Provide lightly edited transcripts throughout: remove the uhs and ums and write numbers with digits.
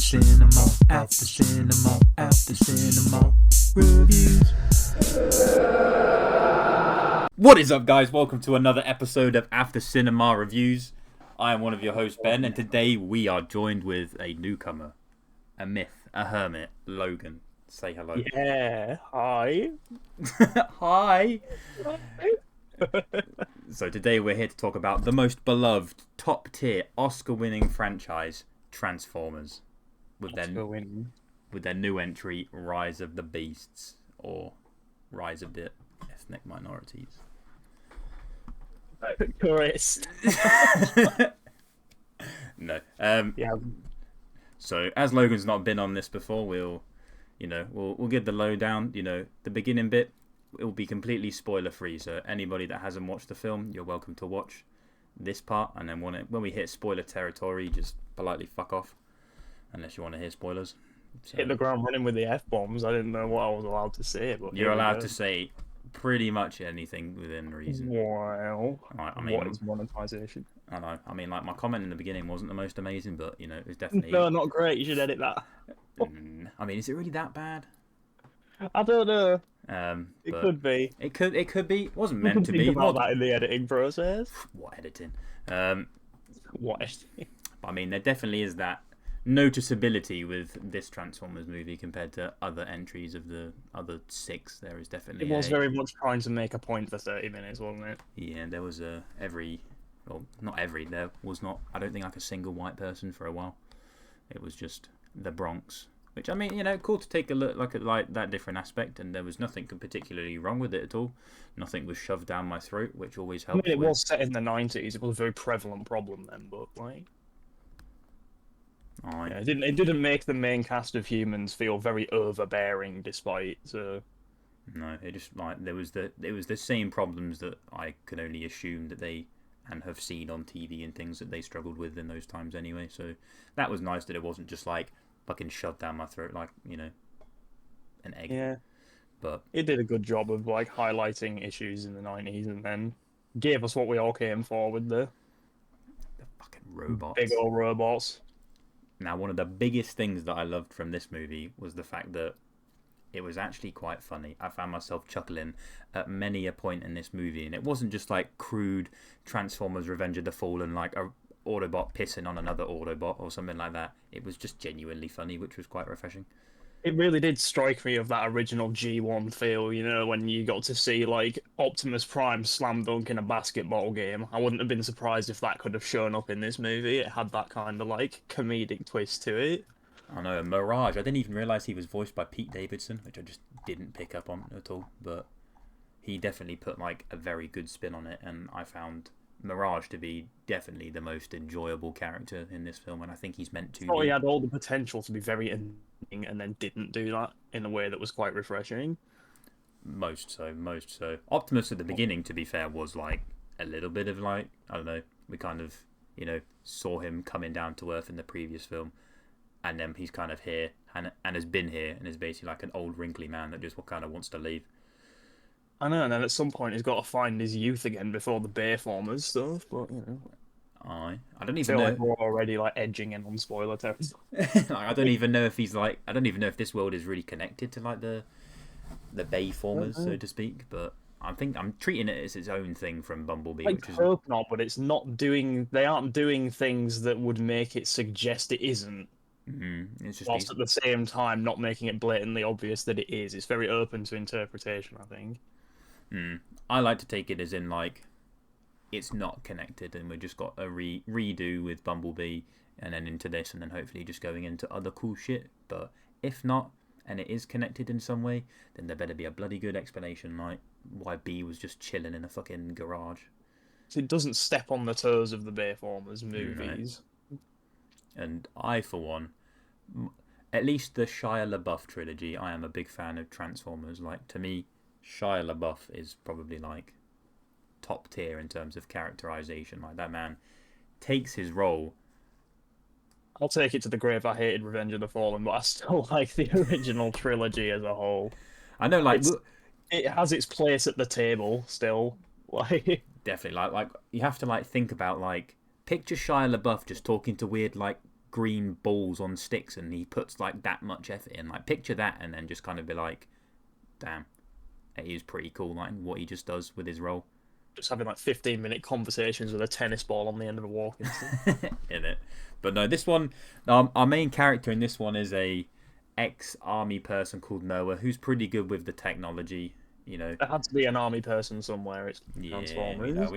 cinema, after cinema, after cinema reviews. What is up, guys? Welcome to another episode of After Cinema Reviews. I am one of your hosts, Ben, and today we are joined with a newcomer, a myth, a hermit, Logan. Say hello. Yeah, hi. Hi. So today we're here to talk about the most beloved, top-tier, Oscar-winning franchise, Transformers, with their new entry, Rise of the Beasts, or Rise of the Ethnic Minorities. Tourist. No. Yeah. So as Logan's not been on this before, we'll give the lowdown. The beginning bit, it will be completely spoiler free. So anybody that hasn't watched the film, you're welcome to watch this part, and then when we hit spoiler territory, just politely fuck off, unless you want to hear spoilers. So, Hit the ground running with the F-bombs. I didn't know what I was allowed to say, but you're allowed to say pretty much anything within reason. Wow. I mean, what is monetization? I know. I mean, like, my comment in the beginning wasn't the most amazing, but it was definitely. No, not great. You should edit that. I mean, is it really that bad? I don't know. It But could be. It could be. It wasn't We can meant to think be. about that in the editing process. What editing? What editing? I mean, there definitely is that noticeability with this Transformers movie compared to other entries of the other 6. There is definitely. It was very much trying to make a point for 30 minutes, wasn't it? Yeah, there was not every. There was not. I don't think like a single white person for a while. It was just the Bronx. Which, I mean, cool to take a look at that different aspect, and there was nothing particularly wrong with it at all. Nothing was shoved down my throat, which always helps. I mean, it was set in the 90s. It was a very prevalent problem then, but it didn't make the main cast of humans feel very overbearing, despite. No, it just it was the same problems that I could only assume that they and have seen on TV and things that they struggled with in those times anyway. So that was nice that it wasn't just fucking shoved down my throat like an egg. Yeah, but it did a good job of highlighting issues in the 90s, and then gave us what we all came for with the fucking robots, big old robots. Now, one of the biggest things that I loved from this movie was the fact that it was actually quite funny. I found myself chuckling at many a point in this movie, and it wasn't just crude Transformers Revenge of the Fallen, like a Autobot pissing on another Autobot or something like that. It was just genuinely funny, which was quite refreshing. It really did strike me of that original G1 feel, when you got to see Optimus Prime slam dunk in a basketball game. I wouldn't have been surprised if that could have shown up in this movie. It had that kind of comedic twist to it. I know, Mirage. I didn't even realise he was voiced by Pete Davidson, which I just didn't pick up on at all. But he definitely put a very good spin on it, and I found Mirage to be definitely the most enjoyable character in this film, and I think he's meant to. He had all the potential to be very endearing, and then didn't do that in a way that was quite refreshing. Most so. Optimus at the beginning, to be fair, was a little bit of I don't know. We kind of saw him coming down to earth in the previous film, and then he's kind of here and has been here and is basically an old wrinkly man that just kind of wants to leave. I know, and then at some point he's got to find his youth again before the Bayformers stuff, but I don't even know. We're already edging in on spoiler territory. I don't even know if I don't even know if this world is really connected to the Bayformers, so to speak. But I'm treating it as its own thing from Bumblebee. I hope not, but it's not doing. They aren't doing things that would make it suggest it isn't. Mm-hmm. It's just whilst at the same time not making it blatantly obvious that it is. It's very open to interpretation, I think. I like to take it as in it's not connected, and we just got a redo with Bumblebee, and then into this, and then hopefully just going into other cool shit. But if not, and it is connected in some way, then there better be a bloody good explanation, why B was just chilling in a fucking garage. So it doesn't step on the toes of the Bayformers movies. Right. And I, for one, at least the Shia LaBeouf trilogy, I am a big fan of Transformers. To me, Shia LaBeouf is probably top tier in terms of characterization. That man takes his role. I'll take it to the grave. I hated Revenge of the Fallen, but I still like the original trilogy as a whole. I know, it has its place at the table still. Definitely, you have to think about picture Shia LaBeouf just talking to weird green balls on sticks, and he puts like that much effort in. Like, picture that, and then just kind of be like, damn, it is pretty cool. Like what he just does with his role. Just having like 15-minute conversations with a tennis ball on the end of a walking stick. In it. But no, this one, our main character in this one is a ex-army person called Noah, who's pretty good with the technology. You know, There had to be an army person somewhere. It's Transformers. you know,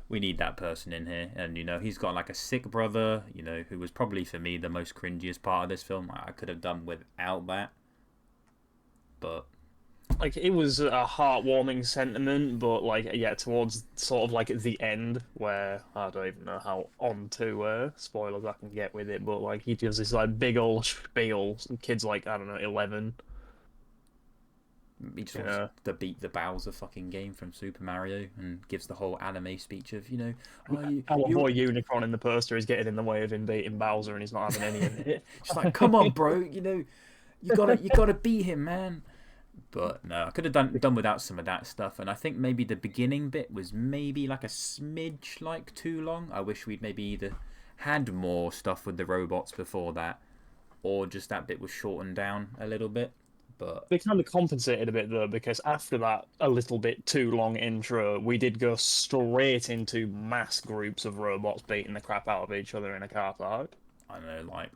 we need that person in here, and you know, he's got like a sick brother. You know, who was probably for me the most cringiest part of this film. I could have done without that, but. Like, it was a heartwarming sentiment, but like, yeah, towards sort of like the end, where I don't even know how on to spoilers I can get with it, but like he does this like big old spiel. Some kids like, I don't know, 11. He just wants to beat the Bowser fucking game from Super Mario, and gives the whole anime speech of, you know, Our boy Unicorn in the poster is getting in the way of him beating Bowser, and he's not having any of it. Just like, come on, bro, you know, you gotta beat him, man. But no, I could have done without some of that stuff, and I think maybe the beginning bit was maybe like a smidge like too long. I wish we'd maybe either had more stuff with the robots before that, or just that bit was shortened down a little bit. But They kind of compensated a bit though, because after that a little bit too long intro, we did go straight into mass groups of robots beating the crap out of each other in a car park. I know, like,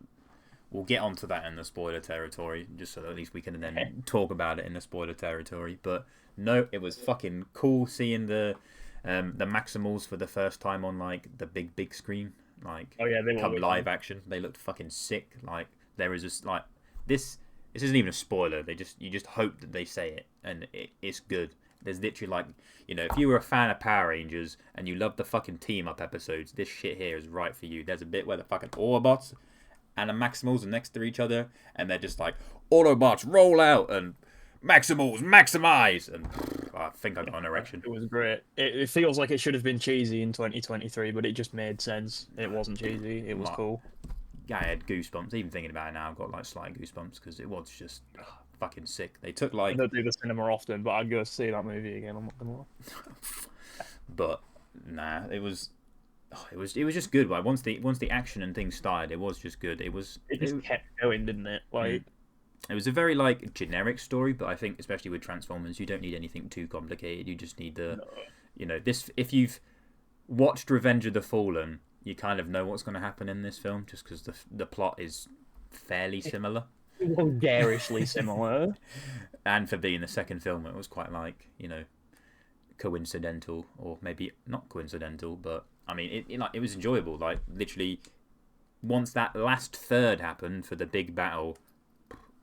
we'll get onto that in the spoiler territory, just so that at least we can then talk about it in the spoiler territory. But no, it was fucking cool seeing the Maximals for the first time on like the big screen. Like, Oh yeah, they come were live action. They looked fucking sick. Like, there is just like this. This isn't even a spoiler. You just hope that they say it, and it's good. There's literally like, you know, if you were a fan of Power Rangers and you love the fucking team up episodes, this shit here is right for you. There's a bit where the fucking Autobots and the Maximals are next to each other, and they're just like, Autobots roll out and Maximals maximize, and I think I got an erection. It was great. It feels like it should have been cheesy in 2023, but it just made sense. It wasn't cheesy. It was cool. Yeah, I had goosebumps. Even thinking about it now, I've got like slight goosebumps because it was just fucking sick. They took like. I don't do the cinema often, but I'd go see that movie again. I'm not gonna lie. But nah, it was just good. Like once the action and things started, it was just good. It just kept going, didn't it? Like. It was a very like generic story, but I think especially with Transformers, you don't need anything too complicated. You just need you know, this. If you've watched Revenge of the Fallen, you kind of know what's going to happen in this film, just because the plot is fairly similar, Garishly similar. And for being the second film, it was quite like, you know, coincidental, or maybe not coincidental, but I mean, it was enjoyable. Like literally, once that last third happened for the big battle.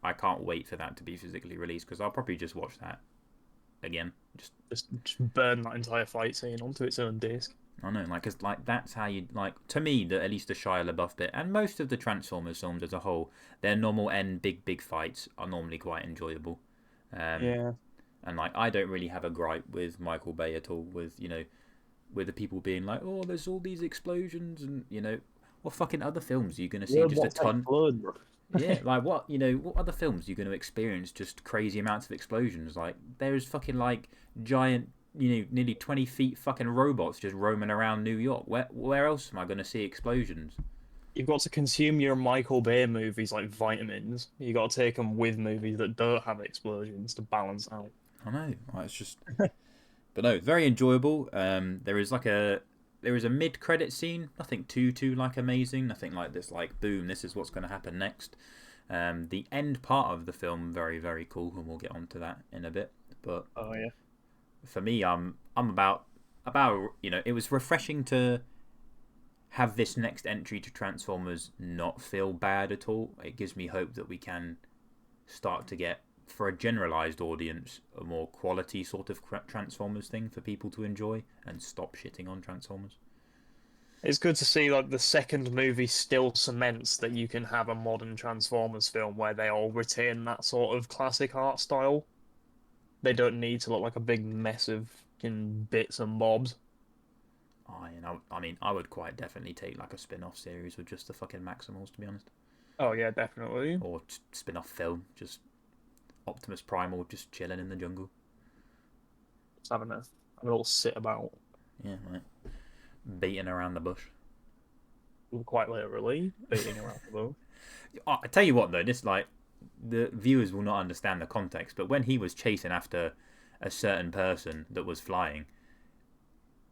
I can't wait for that to be physically released, because I'll probably just watch that again. Just burn that entire fight scene onto its own disc. I know, like, cause like that's how you like. To me, at least the Shia LaBeouf bit, and most of the Transformers films as a whole, their normal end big fights are normally quite enjoyable. Yeah. And like, I don't really have a gripe with Michael Bay at all. With, you know, with the people being like, oh, there's all these explosions, and you know, what fucking other films are you gonna see just a ton? Blood, bro. Yeah, like what, you know, what other films are you going to experience just crazy amounts of explosions? Like, there's fucking like giant, you know, nearly 20 feet fucking robots just roaming around New York. Where else am I going to see explosions? You've got to consume your Michael Bay movies like vitamins. You got to take them with movies that don't have explosions to balance out. I know, like, it's just, but no, very enjoyable. There is a mid-credit scene, nothing too like amazing, nothing like this, like boom, this is what's going to happen next. The end part of the film, very very cool, and we'll get onto that in a bit. But oh yeah, for me, I'm about you know, it was refreshing to have this next entry to Transformers not feel bad at all. It gives me hope that we can start to get, for a generalized audience, a more quality sort of Transformers thing for people to enjoy, and stop shitting on Transformers. It's good to see like the second movie still cements that you can have a modern Transformers film where they all retain that sort of classic art style. They don't need to look like a big mess of bits and bobs. I mean, I would quite definitely take like a spin-off series with just the fucking Maximals, to be honest. Oh yeah, definitely. Or spin-off film, just Optimus Primal just chilling in the jungle. Just having a little sit about. Yeah, right. Beating around the bush. quite literally beating around the bush. I tell you what though, this like the viewers will not understand the context, but when he was chasing after a certain person that was flying,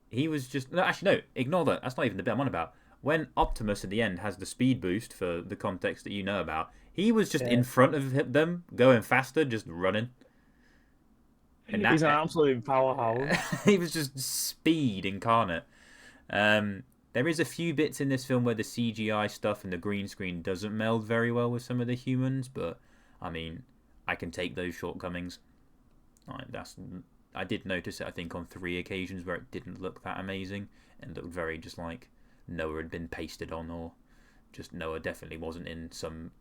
he was just no. Actually, no. Ignore that. That's not even the bit I'm on about. When Optimus at the end has the speed boost for the context that you know about, he was just in front of them, going faster, just running. And He's an absolute powerhouse. he was just speed incarnate. There is a few bits in this film where the CGI stuff and the green screen doesn't meld very well with some of the humans, but I mean, I can take those shortcomings. I did notice it, I think, on 3 occasions where it didn't look that amazing and looked very just like Noah had been pasted on, or just Noah definitely wasn't in some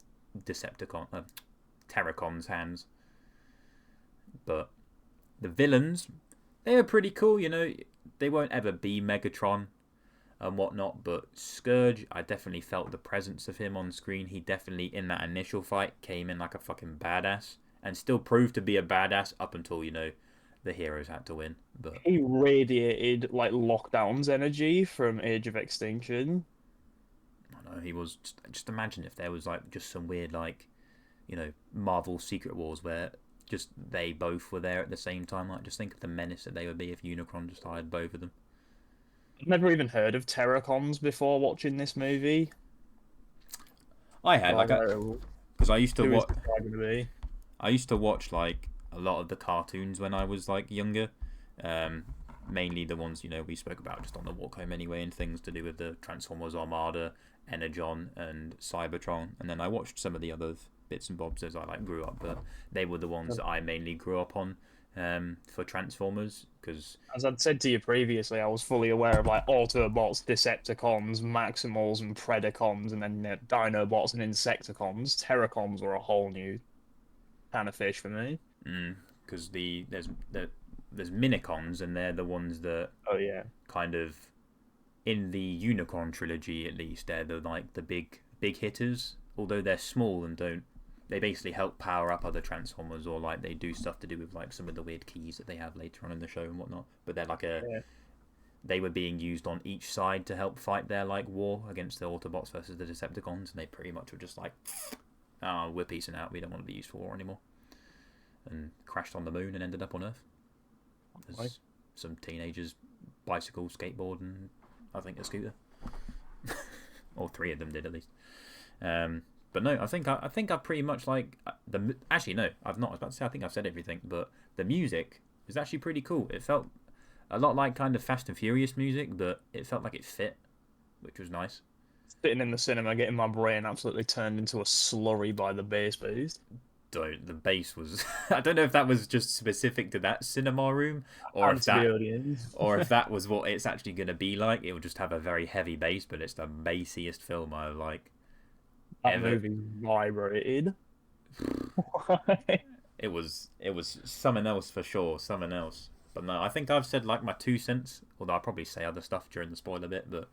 Terracon's hands. But the villains, they were pretty cool, you know. They won't ever be Megatron and whatnot, but Scourge, I definitely felt the presence of him on screen. He definitely, in that initial fight, came in like a fucking badass and still proved to be a badass up until, you know, the heroes had to win. But He radiated like Lockdown's energy from Age of Extinction. I don't know, he was just imagine if there was like just some weird like, you know, Marvel Secret Wars where just they both were there at the same time. Like, just think of the menace that they would be if Unicron just hired both of them. I've never even heard of Terracons before watching this movie. I had like because I used to watch. I used to watch like a lot of the cartoons when I was like younger, mainly the ones, you know, we spoke about just on the walk home anyway, and things to do with the Transformers Armada, Energon, and Cybertron. And then I watched some of the other bits and bobs as I like grew up, but they were the ones that I mainly grew up on for Transformers. Because as I'd said to you previously, I was fully aware of like Autobots, Decepticons, Maximals, and Predacons, and then Dinobots and Insecticons. Terracons were a whole new kind of fish for me. Because there's Minicons, and they're the ones that kind of in the Unicron trilogy at least, they're the big hitters. Although they're small and they basically help power up other Transformers, or like they do stuff to do with like some of the weird keys that they have later on in the show and whatnot. But they're like they were being used on each side to help fight their like war against the Autobots versus the Decepticons, and they pretty much were just like, oh, we're peacing out, we don't want to be used for war anymore, and crashed on the moon and ended up on Earth. There's some teenagers bicycle, skateboard, and I think a scooter. Or 3 of them did at least. But no, I think I pretty much like the. Actually, no, I've not. I was about to say I think I've said everything, but the music is actually pretty cool. It felt a lot like kind of Fast and Furious music, but it felt like it fit, which was nice. Sitting in the cinema, getting my brain absolutely turned into a slurry by the bass boost. The bass was. I don't know if that was just specific to that cinema room, or if that was what it's actually going to be like. It will just have a very heavy bass, but it's the bassiest film I've like. That movie vibrated. It was something else for sure, something else. But no, I think I've said like my 2 cents, although I'll probably say other stuff during the spoiler bit. But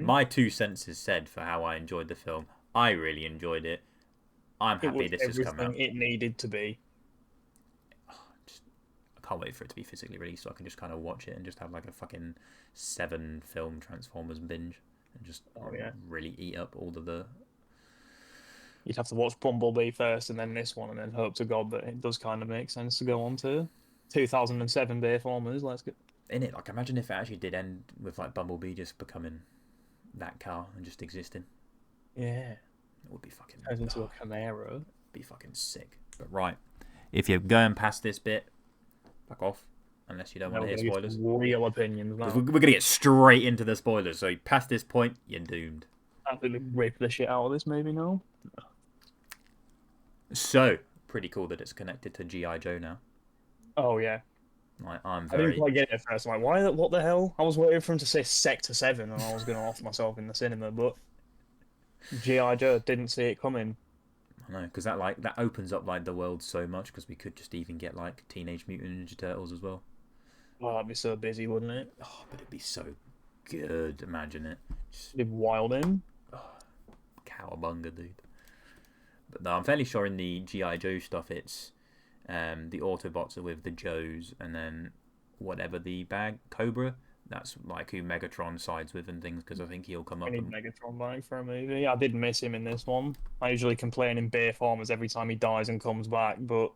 my 2 cents is said for how I enjoyed the film. I really enjoyed it. I'm happy this has come out. It needed to be. I can't wait for it to be physically released so I can just kind of watch it and just have like a fucking 7 film Transformers binge and just really eat up all of the. You'd have to watch Bumblebee first and then this one, and then hope to God that it does kind of make sense to go on to 2007 Bayformers. Let's go. In it, like, imagine if it actually did end with like Bumblebee just becoming that car and just existing. Yeah, it would be fucking. Turns into a Camaro. Be fucking sick. But right, if you're going past this bit, fuck off. Unless you don't want to hear spoilers. Real opinions. Now. We're gonna get straight into the spoilers. So past this point, you're doomed. Absolutely rip the shit out of this movie now. So pretty cool that it's connected to G.I. Joe now. Oh yeah. I didn't quite get it at first. I'm like, why? What the hell? I was waiting for him to say Sector 7, and I was going to off myself in the cinema, but G.I. Joe didn't see it coming. I know, because that opens up like the world so much, because we could just even get like Teenage Mutant Ninja Turtles as well. Oh, that'd be so busy, wouldn't it? Oh, but it'd be so good. Imagine it. It'd be wild in. Oh, cowabunga, dude. But no, I'm fairly sure in the G.I. Joe stuff, it's the Autobots are with the Joes, and then whatever the bag, Cobra, That's like who Megatron sides with and things, because I think he'll come We up need and Megatron back for a movie. I did miss him in this one. I usually complain in bear farmers every time he dies and comes back, but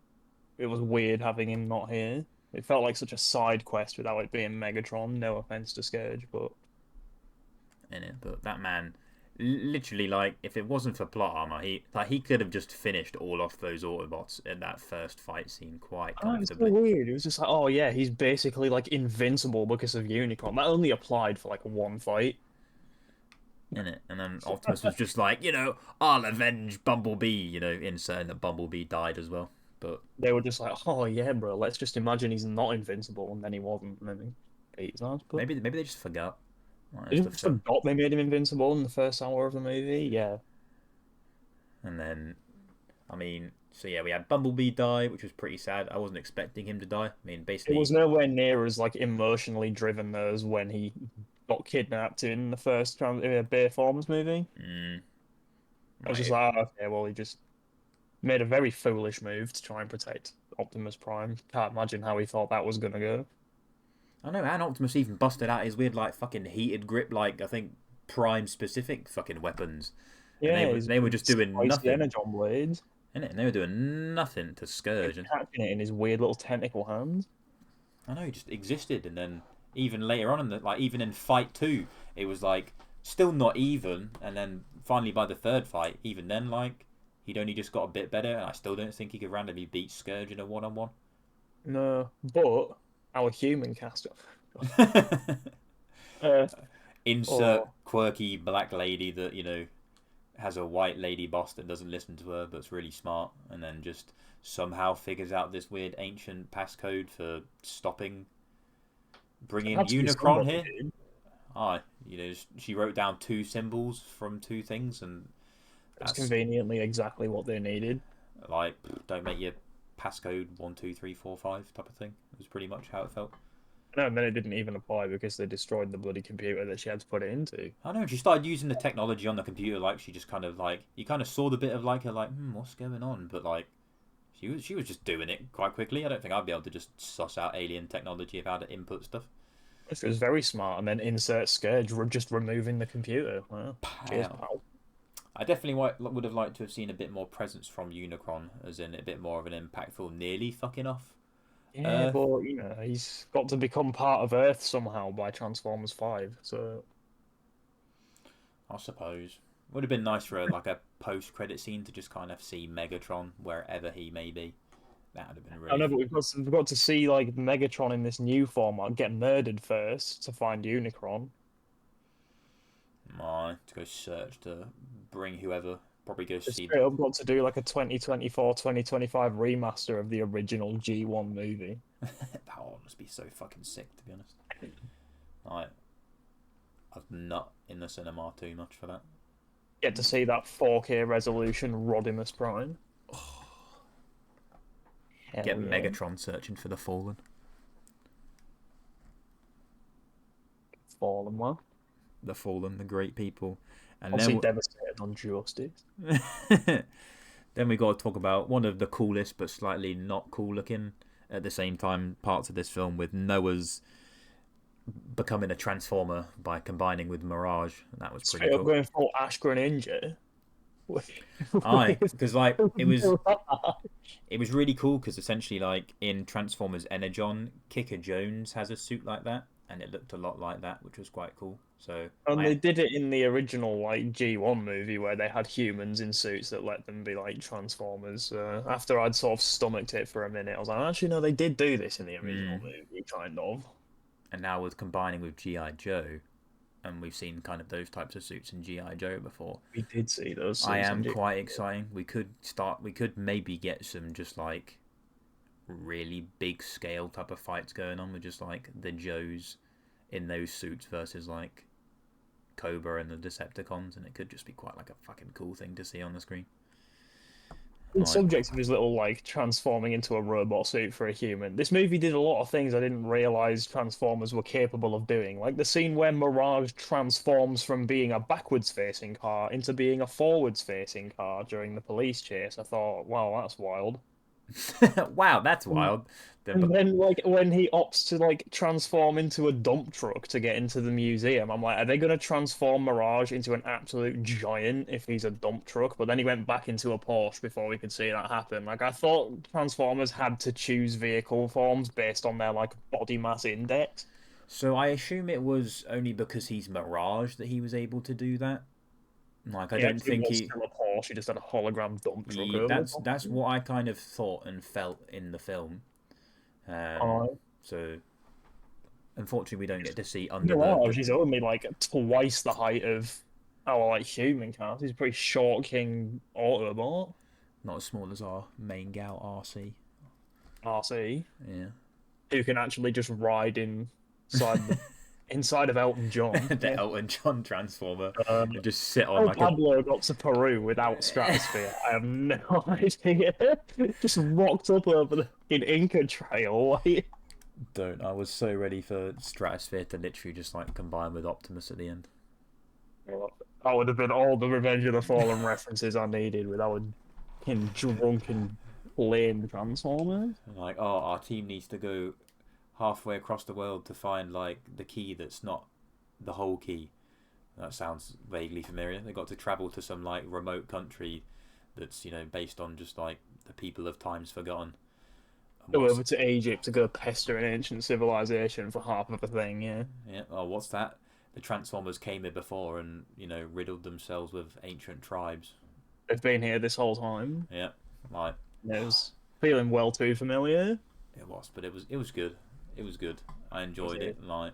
it was weird having him not here. It felt like such a side quest without it being Megatron. No offense to Scourge, but in it. But that man, literally, like, if it wasn't for plot armor, he could have just finished all off those Autobots in that first fight scene quite oh, it was so comfortably. weird. It was just like, oh yeah, he's basically like invincible because of Unicron. That only applied for like one fight. In it, and then Optimus was just like, I'll avenge Bumblebee. Inserting that Bumblebee died as well. But They were just like, oh yeah, bro, let's just imagine he's not invincible, and then he wasn't, and then he beat his ass. But maybe they just forgot. Like, they it's the just film. forgot they made him invincible in the first hour of the movie. Yeah, And then, I mean, so yeah, we had Bumblebee die, which was pretty sad. I wasn't expecting him to die. I mean, it basically, was nowhere near as like emotionally driven as when he got kidnapped in the first Bear Farmers movie. mm, I was just like, like, oh, okay, well, he just made a very foolish move to try and protect Optimus Prime. Can't imagine how he thought that was gonna go. I know, and Optimus even busted out his weird, like, fucking heated grip, like, I think, Prime specific fucking weapons. And Yeah, his they were just doing spicy nothing. energon blades. Innit? And they were doing nothing to Scourge. And Catching it in his weird little tentacle hands. I know, he just existed. And then even later on, even in Fight 2, it was, like, still not even. And then finally by the third fight, even then, like, he'd only just got a bit better. And I still don't think he could randomly beat Scourge in a one-on-one. No, but our human caster. uh, Insert or quirky black lady that, has a white lady boss that doesn't listen to her but's really smart, and then just somehow figures out this weird ancient passcode for stopping bringing had to be Unicron somebody, here. dude. Ah, she wrote down two symbols from two things, and It's that's conveniently exactly what they needed. like, don't make your passcode 12345 type of thing. It was pretty much how it felt. No, and then it didn't even apply because they destroyed the bloody computer that she had to put it into. I know, she started using the technology on the computer, like she just kind of like, you kind of saw the bit of like her like, what's going on? But like, she was just doing it quite quickly. I don't think I'd be able to just suss out alien technology if I had to input stuff. It was very smart, and then insert Scourge, just removing the computer. Well, cheers, Pow. pal. I definitely would have liked to have seen a bit more presence from Unicron, as in a bit more of an impactful nearly fucking off. Yeah, but he's got to become part of Earth somehow by Transformers 5. So I suppose. Would have been nice for like a post-credit scene to just kind of see Megatron wherever he may be. That would have been I really. know, but we've got to see like Megatron in this new format get murdered first to find Unicron. To go search to bring whoever. Probably go Just see. straight up got to do like a 2024-2025 remaster of the original G1 movie. That one must be so fucking sick, to be honest. Like, I was not in the cinema too much for that. Get to see that 4K resolution Rodimus Prime. Hell Get yeah. Megatron searching for the Fallen. Fallen one. The Fallen, the great people. And Obviously devastated on Justice. then we got to talk about one of the coolest but slightly not cool looking at the same time parts of this film, with Noah's becoming a transformer by combining with Mirage. And that was pretty Straight up cool. going full Ash Greninja. Aye, because like it was really cool, because essentially like in Transformers Energon, Kicker Jones has a suit like that, and it looked a lot like that, which was quite cool. So And they did it in the original like G1 movie where they had humans in suits that let them be like Transformers. After I'd sort of stomached it for a minute, I was like, actually no, they did do this in the original movie, kind of. And now with combining with G.I. Joe, and we've seen kind of those types of suits in G.I. Joe before. We did see those. I am quite exciting. We could maybe get some just like really big scale type of fights going on with just like the Joes in those suits versus like Cobra and the Decepticons, and it could just be quite like a fucking cool thing to see on the screen. The subject of his little like transforming into a robot suit for a human. This movie did a lot of things I didn't realize Transformers were capable of doing. Like the scene where Mirage transforms from being a backwards facing car into being a forwards facing car during the police chase. I thought, wow, that's wild. Wow, that's wild. And then, like, when he opts to like transform into a dump truck to get into the museum, I'm like, are they gonna transform Mirage into an absolute giant if he's a dump truck? But then he went back into a Porsche before we could see that happen. Like, I thought Transformers had to choose vehicle forms based on their like body mass index. So I assume it was only because he's Mirage that he was able to do that. Like, I don't It think was he. still a Porsche. He just had a hologram dump truck over the top That's of what I kind of thought and felt in the film. it. So unfortunately, we don't get to see under Mirage the. is only like twice the height of our like human cars. He's a pretty short King Autobot. Not as small as our main gal RC. RC, Yeah. who can actually just ride inside inside of Elton John. The Elton John Transformer Um, and just sit on how like a. Pablo got to Peru without stratosphere, I have no idea. Just rocked up over the fucking Inca Trail. Like, Don't. I was so ready for Stratosphere to literally just like combine with Optimus at the end. that would have been all the Revenge of the Fallen references I needed with our fucking drunken plane Transformers. Like, oh, our team needs to go halfway across the world to find like the key that's not the whole key. That sounds vaguely familiar. They got to travel to some like remote country that's based on just like the people of times forgotten. Go over to Egypt to go pester an ancient civilization for half of a thing, yeah. Yeah. Oh, what's that? The Transformers came here before and riddled themselves with ancient tribes. They've been here this whole time. Yeah. Like It was feeling well too familiar. it was, but it was good. It was good. I enjoyed it. Like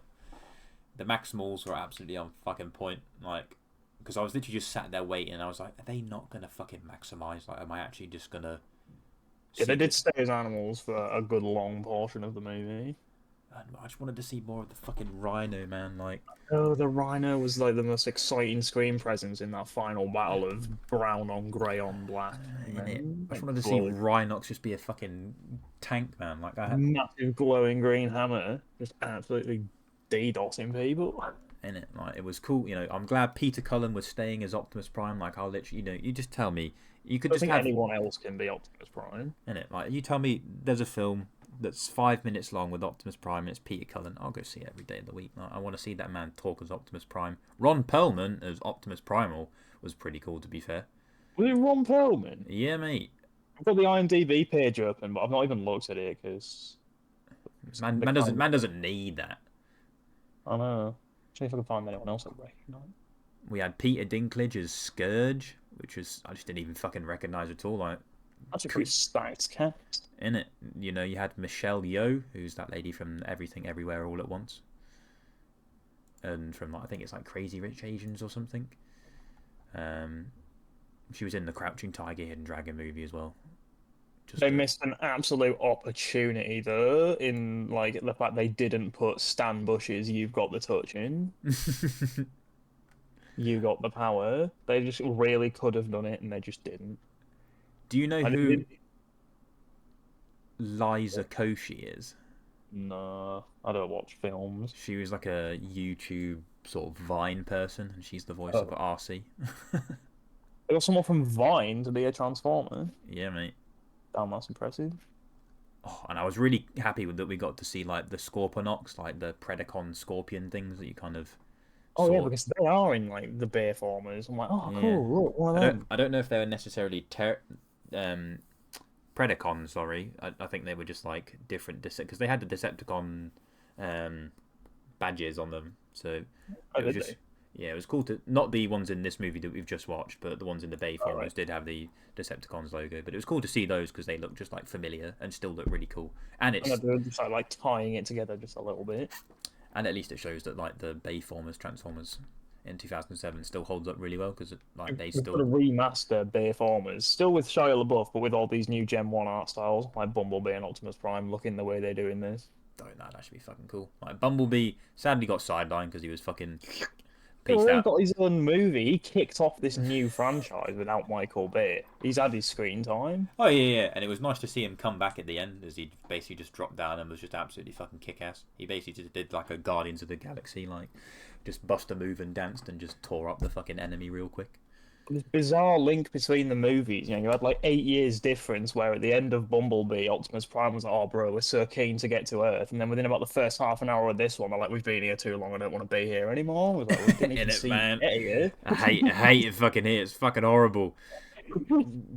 the Maximals were absolutely on fucking point. Like because I was literally just sat there waiting. And I was like, are they not gonna fucking maximize? Like, am I actually just gonna? Yeah, they did stay as animals for a good long portion of the movie. I just wanted to see more of the fucking Rhino, man. Like, Oh, the Rhino was like the most exciting screen presence in that final battle of brown on grey on black. I just wanted to see Rhinox just be a fucking tank, man. Like, massive glowing green hammer, just absolutely DDoSing people. in it, like, it was cool. I'm glad Peter Cullen was staying as Optimus Prime. Like, I'll literally, you just tell me. You could I just think have anyone else can be Optimus Prime. in it. Like, you tell me there's a film that's 5 minutes long with Optimus Prime and it's Peter Cullen. I'll go see it every day of the week. Like, I want to see that man talk as Optimus Prime. Ron Perlman as Optimus Primal was pretty cool, to be fair. Was it Ron Perlman? Yeah, mate. I've got the IMDb page open, but I've not even looked at it because Man doesn't need that. I know. See if I can find anyone else I recognise. We had Peter Dinklage as Scourge, which was I just didn't even fucking recognise at all. Like, That's a pretty stacked cast. in it, you had Michelle Yeoh, who's that lady from Everything Everywhere All at Once, and from I think it's like Crazy Rich Asians or something. She was in the Crouching Tiger, Hidden Dragon movie as well. They missed an absolute opportunity though, in like the fact they didn't put Stan Bush's "You've Got the Touch" in. You got the power. They just really could have done it, and they just didn't. Do you know who Liza Koshy is? No, I don't watch films. She was like a YouTube sort of Vine person, and she's the voice of RC. They got someone from Vine to be a Transformer. Yeah, mate. Damn, that's impressive. Oh, and I was really happy that we got to see like the Scorponok, like the Predacon scorpion things that you kind of. Oh yeah, because they are in like the Bayformers. I'm like, oh cool, look, one of them. I don't know if they were necessarily Predacons. Sorry, I think they were just like different because they had the Decepticon badges on them. So it was just it was cool to not the ones in this movie that we've just watched, but the ones in the Bayformers did have the Decepticons logo. But it was cool to see those because they look just like familiar and still look really cool. And it's just like tying it together just a little bit. And at least it shows that like the Bayformers Transformers in 2007 still holds up really well because like they still remaster Bayformers, still with Shia LaBeouf, but with all these new Gen 1 art styles like Bumblebee and Optimus Prime looking the way they do in this. Don't know, that should be fucking cool. Like Bumblebee sadly got sidelined because he was fucking He's peaced out. got his own movie. He kicked off this new franchise without Michael Bay. He's had his screen time. Oh yeah, and it was nice to see him come back at the end as he basically just dropped down and was just absolutely fucking kick-ass. He basically just did like a Guardians of the Galaxy, like just bust a move and danced and just tore up the fucking enemy real quick. this bizarre link between the movies. You know, you had like 8 years difference where at the end of Bumblebee, Optimus Prime was like, "Oh, bro, we're so keen to get to Earth," and then within about the first half an hour of this one, they're like, "We've been here too long. I don't want to be here anymore." I was like, "We didn't even In it, see man. you get here." I hate it fucking here. It's fucking horrible.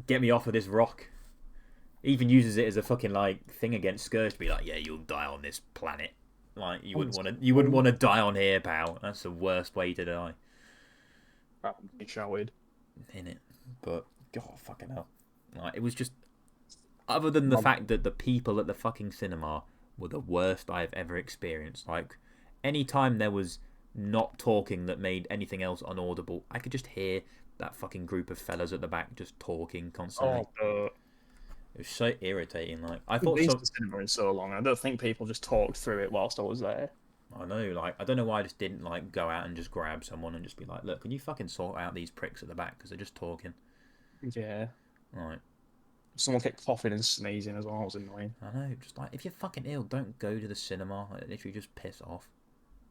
Get me off of this rock. Even uses it as a fucking like thing against Scourge to be like, yeah, you'll die on this planet. Like you wouldn't want to die on here, pal. That's the worst way to die. He shouted. In it, but God, fucking hell. Like it was just, other than the fact that the people at the fucking cinema were the worst I've ever experienced. Like, any time there was not talking that made anything else unaudible, I could just hear that fucking group of fellas at the back just talking constantly. It was so irritating. Like, I thought the cinema in so long. I don't think people just talked through it whilst I was there. I know, like, I don't know why I just didn't like go out and just grab someone and just be like, look, can you fucking sort out these pricks at the back because they're just talking. Yeah. Right. Someone kept coughing and sneezing as well. It was annoying. I know, just like, if you're fucking ill, don't go to the cinema. Like, literally just piss off.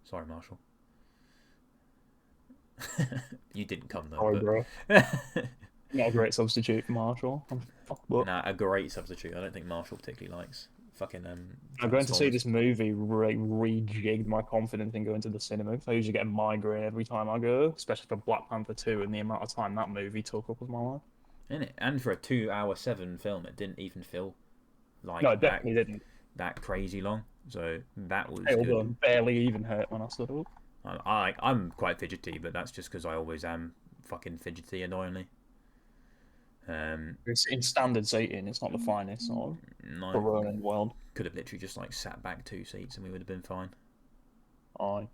Sorry, Marshall. You didn't come though. Sorry, bro. Not a great substitute for Marshall. Nah, a great substitute. I don't think Marshall particularly likes fucking. I'm going to see this movie rejigged my confidence in going to the cinema because I usually get a migraine every time I go, especially for Black Panther 2 and the amount of time that movie took up with my life. In it, and for a 2-hour 7 film, it didn't even feel like no, it definitely didn't. That crazy long. So that was good. Barely even hurt when I stood up. I'm quite fidgety, but that's just because I always am fucking fidgety, annoyingly. It's in standard seating. It's not the finest sort of in the world. Could have literally just like sat back 2 seats and we would have been fine. Aye.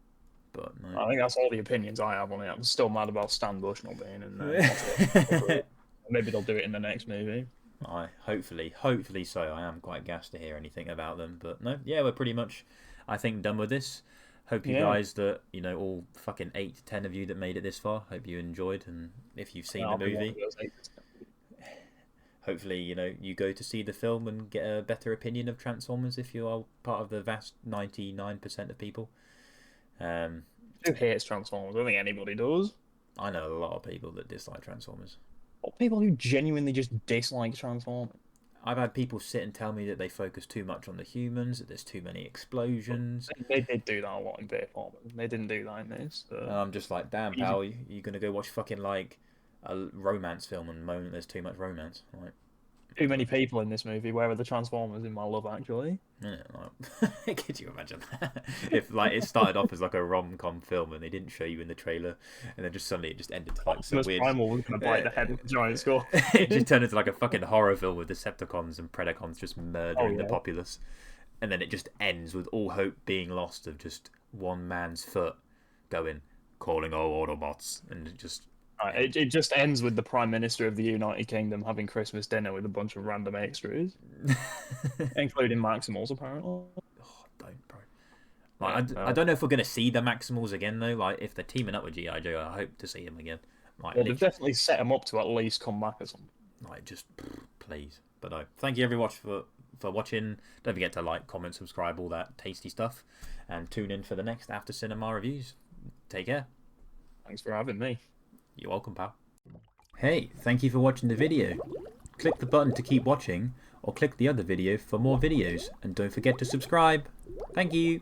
But no. I think that's all the opinions I have on it. I'm still mad about Stan Bushnell being in there. Maybe they'll do it in the next movie. Hopefully so. I am quite gassed to hear anything about them. But no, yeah, we're pretty much, I think, done with this. Hope you guys that, you know, all fucking 8 to 10 of you that made it this far, hope you enjoyed. And if you've seen the movie, hopefully, you know, you go to see the film and get a better opinion of Transformers if you are part of the vast 99% of people. Who hates Transformers? I don't think anybody does. I know a lot of people that dislike Transformers. What people who genuinely just dislike Transformers? I've had people sit and tell me that they focus too much on the humans, that there's too many explosions. They did do that a lot in Transformers. They didn't do that in this. And I'm just like, damn, pal, you're going to go watch fucking, like, a romance film and moan that there's too much romance. Like, too many people in this movie. Where are the Transformers in my Love Actually? Yeah, like, could you imagine that? If like it started off as like a rom-com film and they didn't show you in the trailer, and then just suddenly it just ended to like some weird. Primal was gonna bite the head with a giant skull. It just turned into like a fucking horror film with Decepticons and Predacons just murdering the populace, and then it just ends with all hope being lost of just one man's foot going, calling all Autobots, and it just. It just ends with the Prime Minister of the United Kingdom having Christmas dinner with a bunch of random extras, including Maximals, apparently. Oh, don't, bro. Like, I don't know if we're going to see the Maximals again, though. Like, if they're teaming up with G.I. Joe, I hope to see them again. Like, well, they've definitely set them up to at least come back or something. Like, just please. But no, thank you everyone for watching. Don't forget to like, comment, subscribe, all that tasty stuff. And tune in for the next After Cinema reviews. Take care. Thanks for having me. You're welcome, pal. Hey, thank you for watching the video. Click the button to keep watching, or click the other video for more videos, and don't forget to subscribe. Thank you.